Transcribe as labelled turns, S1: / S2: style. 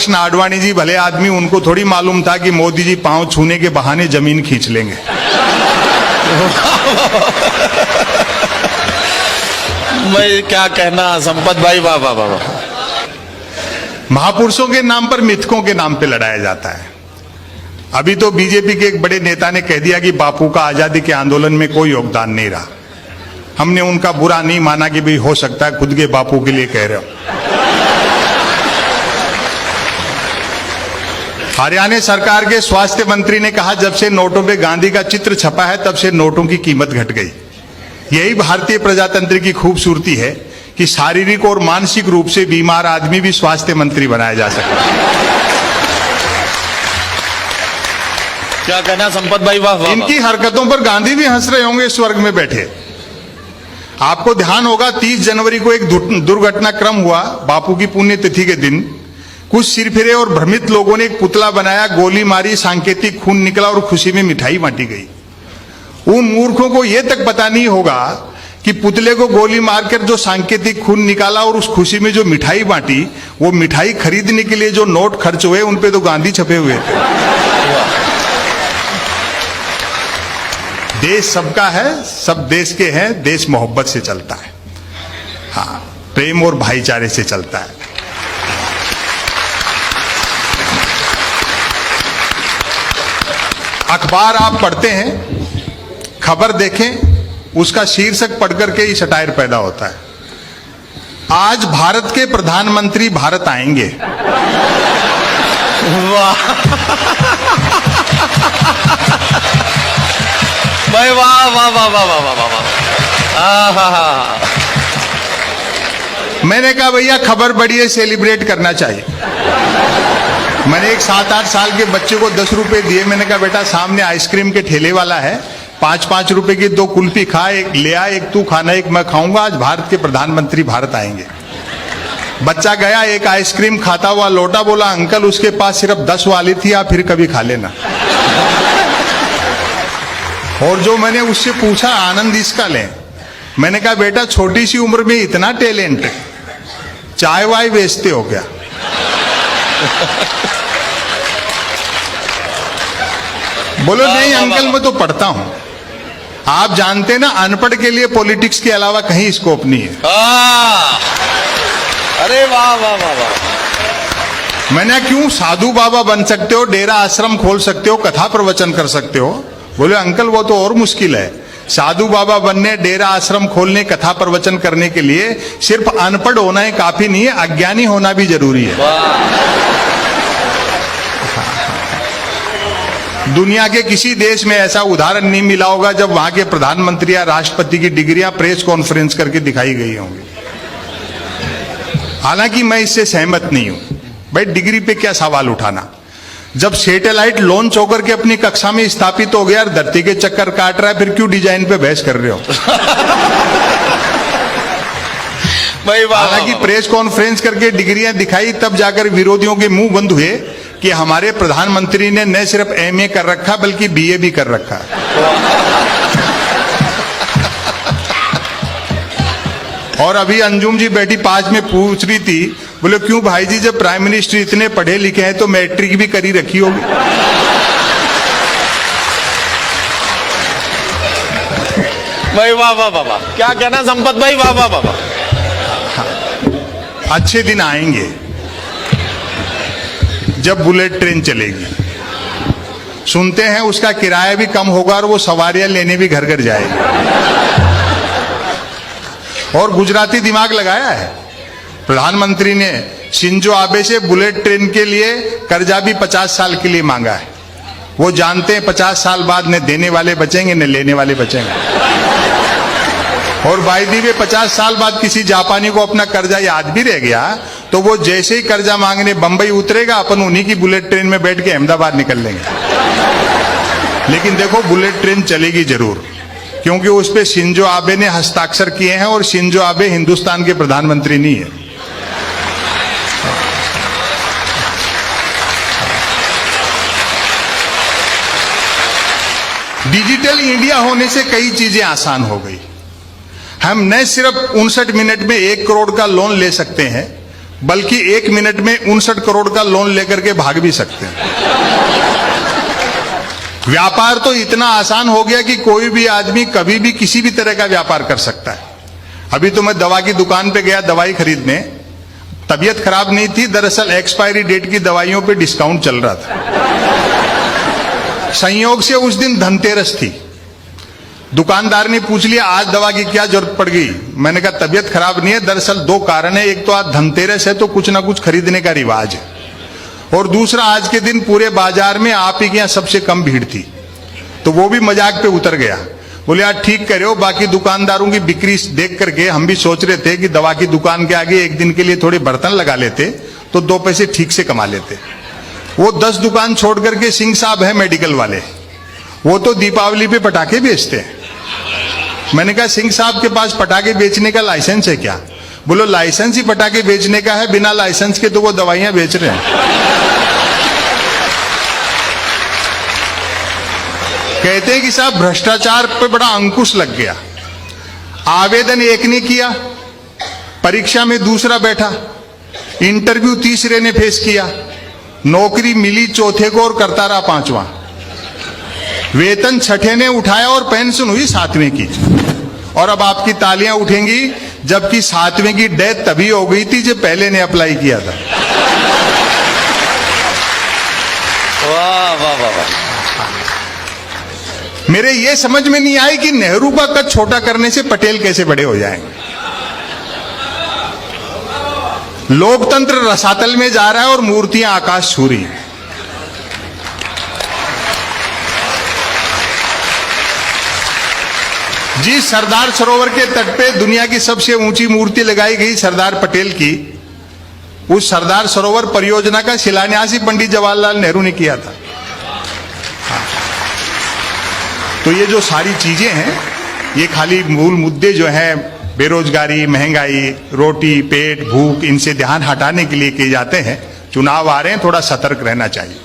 S1: कृष्ण आडवाणी जी भले आदमी, उनको थोड़ी मालूम था कि मोदी जी पांव छूने के बहाने जमीन खींच लेंगे।
S2: मैं क्या कहना संपत भाई, वाह वाह वाह।
S1: महापुरुषों के नाम पर मिथकों के नाम पे लड़ाया जाता है। अभी तो बीजेपी के एक बड़े नेता ने कह दिया कि बापू का आजादी के आंदोलन में कोई योगदान नहीं रहा। हमने उनका बुरा नहीं माना कि भाई हो सकता है खुद के बापू के लिए कह रहे हो। हरियाणा सरकार के स्वास्थ्य मंत्री ने कहा, जब से नोटों पे गांधी का चित्र छपा है तब से नोटों की कीमत घट गई। यही भारतीय प्रजातंत्र की खूबसूरती है कि शारीरिक और मानसिक रूप से बीमार आदमी भी स्वास्थ्य मंत्री बनाया जा सकता है।
S2: क्या कहना संपत भाई, वाह वाह।
S1: इनकी हरकतों पर गांधी भी हंस रहे होंगे स्वर्ग में बैठे। आपको ध्यान होगा 30 जनवरी को एक दुर्घटनाक्रम हुआ बापू की पुण्यतिथि के दिन। कुछ सिरफिरे और भ्रमित लोगों ने एक पुतला बनाया, गोली मारी, सांकेतिक खून निकला और खुशी में मिठाई बांटी गई। उन मूर्खों को यह तक पता नहीं होगा कि पुतले को गोली मारकर जो सांकेतिक खून निकाला और उस खुशी में जो मिठाई बांटी, वो मिठाई खरीदने के लिए जो नोट खर्च हुए उन पे तो गांधी छपे हुए थे। देश सबका है, सब देश के हैं, देश मोहब्बत से चलता है, हाँ, प्रेम और भाईचारे से चलता है। अखबार आप पढ़ते हैं, खबर देखें, उसका शीर्षक पढ़कर के ही सटायर पैदा होता है। आज भारत के प्रधानमंत्री भारत आएंगे।
S2: वाह भाई, वाह वाह वाह वाह वाह वाह वाह।
S1: मैंने कहा भैया खबर बड़ी है, सेलिब्रेट करना चाहिए। मैंने एक 7-8 साल के बच्चे को 10 रुपए दिए। मैंने कहा बेटा सामने आइसक्रीम के ठेले वाला है, 5-5 रुपए की 2 कुल्फी खा, एक ले आ, एक तू खाना, एक मैं खाऊंगा। आज भारत के प्रधानमंत्री भारत आएंगे। बच्चा गया, एक आइसक्रीम खाता हुआ लौटा, बोला अंकल उसके पास सिर्फ 10 वाली थी, आप फिर कभी खा लेना। और जो मैंने उससे पूछा आनंद इसका लें, मैंने कहा बेटा छोटी सी उम्र में इतना टैलेंट, चाय वाय बेचते हो क्या? बोलो नहीं अंकल मैं तो पढ़ता हूं। आप जानते ना अनपढ़ के लिए पॉलिटिक्स के अलावा कहीं स्कोप नहीं है।
S2: अरे वाह वाह वाह वाह।
S1: मैंने क्यों साधु बाबा बन सकते हो, डेरा आश्रम खोल सकते हो, कथा प्रवचन कर सकते हो। बोले अंकल वो तो और मुश्किल है। साधु बाबा बनने, डेरा आश्रम खोलने, कथा प्रवचन करने के लिए सिर्फ अनपढ़ होना ही काफी नहीं है, अज्ञानी होना भी जरूरी है। दुनिया के किसी देश में ऐसा उदाहरण नहीं मिला होगा जब वहां के प्रधानमंत्री या राष्ट्रपति की डिग्रियां प्रेस कॉन्फ्रेंस करके दिखाई गई होंगी। हालांकि मैं इससे सहमत नहीं हूं। भाई डिग्री पे क्या सवाल उठाना, जब सैटेलाइट लॉन्च होकर के अपनी कक्षा में स्थापित हो गया और धरती के चक्कर काट रहा है, फिर क्यों डिजाइन पे बहस कर रहे हो? हालांकि प्रेस कॉन्फ्रेंस करके डिग्रियां दिखाई, तब जाकर विरोधियों के मुंह बंद हुए कि हमारे प्रधानमंत्री ने न सिर्फ एमए कर रखा बल्कि बीए भी कर रखा। और अभी अंजुम जी बैठी पास में पूछ रही थी, बोले क्यों भाई जी जब प्राइम मिनिस्टर इतने पढ़े लिखे हैं तो मैट्रिक भी करी रखी होगी।
S2: भाई वाह वाह वाह वाह, क्या कहना संपत भाई, वाह वाह वाह वाह।
S1: अच्छे दिन आएंगे जब बुलेट ट्रेन चलेगी। सुनते हैं उसका किराया भी कम होगा और वो सवारियां लेने भी घर घर जाएगी। और गुजराती दिमाग लगाया है प्रधानमंत्री ने, शिंजो आबे से बुलेट ट्रेन के लिए कर्जा भी 50 साल के लिए मांगा है। वो जानते हैं 50 साल बाद न देने वाले बचेंगे न लेने वाले बचेंगे। और बाई दी वे 50 साल बाद किसी जापानी को अपना कर्जा याद भी रह गया तो वो जैसे ही कर्जा मांगने बंबई उतरेगा, अपन उन्हीं की बुलेट ट्रेन में बैठ के अहमदाबाद निकल लेंगे। लेकिन देखो बुलेट ट्रेन चलेगी जरूर, क्योंकि उस पे शिंजो आबे ने हस्ताक्षर किए हैं और शिंजो आबे हिंदुस्तान के प्रधानमंत्री नहीं है। डिजिटल इंडिया होने से कई चीजें आसान हो गई। हम न सिर्फ 59 मिनट में 1 करोड़ का लोन ले सकते हैं, बल्कि 1 मिनट में 59 करोड़ का लोन लेकर के भाग भी सकते हैं। व्यापार तो इतना आसान हो गया कि कोई भी आदमी कभी भी किसी भी तरह का व्यापार कर सकता है। अभी तो मैं दवा की दुकान पे गया दवाई खरीदने, तबीयत खराब नहीं थी, दरअसल एक्सपायरी डेट की दवाइयों पे डिस्काउंट चल रहा था। संयोग से उस दिन धनतेरस थी। दुकानदार ने पूछ लिया आज दवा की क्या जरूरत पड़ गई। मैंने कहा तबीयत खराब नहीं है, दरअसल 2 कारण है, एक तो आज धनतेरस है तो कुछ ना कुछ खरीदने का रिवाज है, और दूसरा आज के दिन पूरे बाजार में आप ही के यहाँ सबसे कम भीड़ थी। तो वो भी मजाक पे उतर गया, बोले यार ठीक करे हो, बाकी दुकानदारों की बिक्री देख करके हम भी सोच रहे थे कि दवा की दुकान के आगे एक दिन के लिए थोड़े बर्तन लगा लेते तो 2 पैसे ठीक से कमा लेते। वो 10 दुकान छोड़ करके सिंह साहब है मेडिकल वाले, वो तो दीपावली पे पटाखे बेचते हैं। मैंने कहा सिंह साहब के पास पटाखे बेचने का लाइसेंस है क्या? बोलो लाइसेंस ही पटाखे बेचने का है, बिना लाइसेंस के तो वो दवाइयां बेच रहे हैं। कहते हैं कि साहब भ्रष्टाचार पे बड़ा अंकुश लग गया। आवेदन एक ने किया, परीक्षा में दूसरा बैठा, इंटरव्यू तीसरे ने फेस किया, नौकरी मिली चौथे को और करता रहा 5वां, वेतन छठे ने उठाया और पेंशन हुई 7वें की। और अब आपकी तालियां उठेंगी, जबकि 7वें की डेथ तभी हो गई थी जब पहले ने अप्लाई किया था।
S2: वाह वाह वाह वाह।
S1: मेरे ये समझ में नहीं आई कि नेहरू का कद छोटा करने से पटेल कैसे बड़े हो जाएंगे। लोकतंत्र रसातल में जा रहा है और मूर्तियां आकाश छू रही हैं। जी, सरदार सरोवर के तट पे दुनिया की सबसे ऊंची मूर्ति लगाई गई सरदार पटेल की। उस सरदार सरोवर परियोजना का शिलान्यास ही पंडित जवाहरलाल नेहरू ने किया था। तो ये जो सारी चीजें हैं, ये खाली मूल मुद्दे जो हैं बेरोजगारी, महंगाई, रोटी, पेट, भूख, इनसे ध्यान हटाने के लिए किए जाते हैं। चुनाव आ रहे हैं, थोड़ा सतर्क रहना चाहिए।